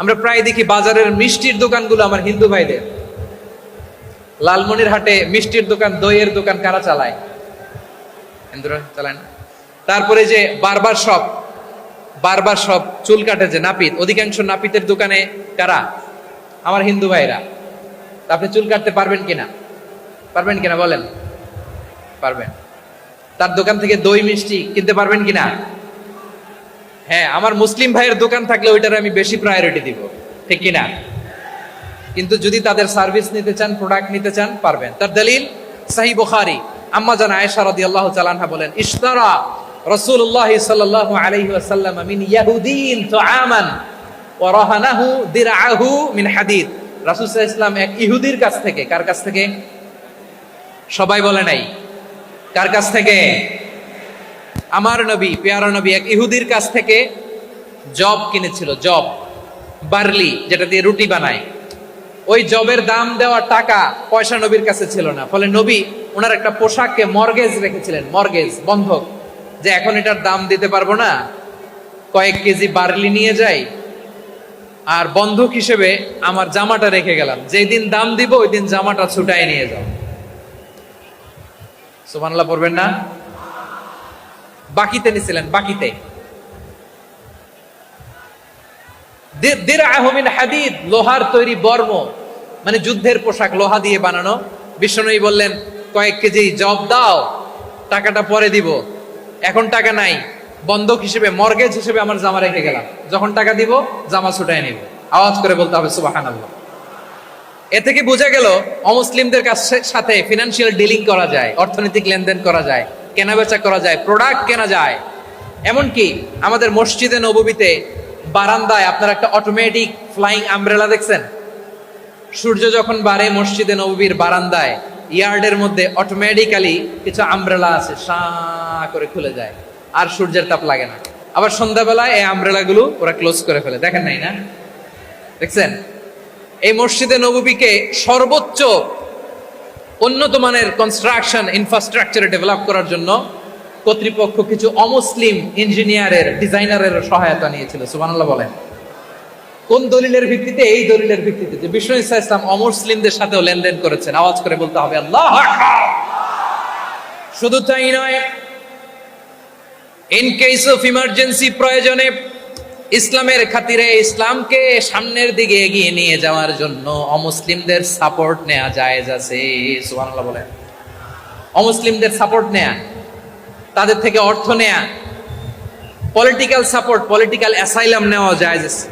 আমরা প্রায় দেখি বাজারের মিষ্টির দোকানগুলো আমার হিন্দু ভাইদের। লালমনিরহাটে মিষ্টির দোকান, দইয়ের দোকান কারা চালায়? হিন্দুরা চালায় না। তারপরে যে বারবার সব চুল কাটে যে নাপিত, অধিকাংশ নাপিতের দোকানে কারা? আমার হিন্দু ভাইরা। আপনি চুল কাটতে পারবেন কিনা বলেন? পারবেন। তার দোকান থেকে দই মিষ্টি কিনতে পারবেন কিনা? হ্যাঁ, আমার মুসলিম ভাইয়ের দোকান থাকলে ওইটার আমি বেশি প্রায়োরিটি দিব, ঠিক কিনা? কিন্তু যদি তাদের সার্ভিস নিতে চান, প্রোডাক্ট নিতে চান, পারবেন। তার দলিল সহিহ বুখারী, আম্মা জান আয়েশা রাদিয়াল্লাহু তাআলা আনহা বলেন, ইশতারা রাসূলুল্লাহ সাল্লাল্লাহু আলাইহি ওয়াসাল্লাম মিন ইয়াহুদিন তুআমান ওয়া রাহানাহু দিরআহু মিন হাদিদ। রাসূল সাল্লাল্লাহু আলাইহি ওয়াসাল্লাম এক ইহুদির কাছ থেকে, কার কাছ থেকে? সবাই বলে নাই কার কাছ থেকে? আমার নবী, পেয়ারা নবী এক ইহুদির কাছ থেকে জব কিনেছিল। জব, বার্লি, যেটা দিয়ে রুটি বানায়। ওই জবের দাম দেওয়া টাকা পয়সা নবীর কাছে ছিল না। ফলে নবী ওনার একটা পোশাককে মর্গেজ রেখেছিলেন, মর্গেজ, বন্ধক, যে এখন এটার দাম দিতে পারবো না, কয়েক কেজি বার্লি নিয়ে যাই আর বন্ধক হিসেবে আমার জামাটা রেখে গেলাম, যেই দিন দাম দিব ওই দিন জামাটা ছুটায় নিয়ে যাও। সুবহানাল্লাহ পড়বেন না? বাকিতে নিছিলেন, বাকিতে। দিরআহু মিন হাদিদ, লোহার তৈরি বর্ম, মানে যুদ্ধের পোশাক, লোহা দিয়ে বানানো। বিশ্বনবী বললেন, কয়েক কেজি জব দাও, টাকাটা পরে দিব, এখন টাকা নাই, বন্ধক হিসেবে, মর্গেজ হিসেবে আমার জামা রেখে গেলাম, যখন টাকা দিব জামা ছুটায় নিব। আওয়াজ করে বলতে হবে সুবহানাল্লাহ। এ থেকে বোঝা গেল অমুসলিমদের সাথে ফিনান্সিয়াল ডিলিং করা যায়, অর্থনৈতিক লেনদেন করা যায়, কেনাবেচা করা যায়, প্রোডাক্ট কেনা যায়। এমনকি আমাদের মসজিদে নববীতে বারান্দায় আপনারা একটা অটোমেটিক ফ্লাইং আমব্রেলা দেখছেন? সূর্য যখন বাড়ে মসজিদে নববীর বারান্দায়, ইয়ার্ডের মধ্যে অটোমেটিক্যালি কিছু আমব্রেলা আছে, সা করে খুলে যায়, আর সূর্যের তাপ লাগে না। আবার সন্ধ্যাবেলায় এই আমব্রেলা গুলো ওরা ক্লোজ করে ফেলে। দেখেন নাই না? দেখছেন? এই মসজিদে নববীকে সর্বোচ্চ উন্নত মানের কনস্ট্রাকশন ইনফ্রাস্ট্রাকচারে ডেভেলপ করার জন্য কর্তৃপক্ষ কিছু অমুসলিম ইঞ্জিনিয়ারের, ডিজাইনারের সহায়তা নিয়েছিল। সুবহানাল্লাহ বলেন। কোন দলিলের ভিত্তিতে? এই দলিলের ভিত্তিতে যে বিষ্ণু ঈসা ইসলাম অমুসলিমদের সাথেও লেনদেন করেছেন। আওয়াজ করে বলতে হবে আল্লাহু আকবার। শুধু তাই নয়, ইন কেস অফ ইমার্জেন্সি, প্রয়োজনে ইসলামের খাতিরে, ইসলামকে সামনের দিকে এগিয়ে নিয়ে যাওয়ার জন্য অমুসলিমদের সাপোর্ট নেওয়া জায়েজ আছে। সুবহানাল্লাহ বলেন। অমুসলিমদের সাপোর্ট নেয়া, তাদের থেকে অর্থ নেয়া, পলিটিক্যাল সাপোর্ট, পলিটিক্যাল অ্যাসাইলাম নেওয়া জায়েজ আছে।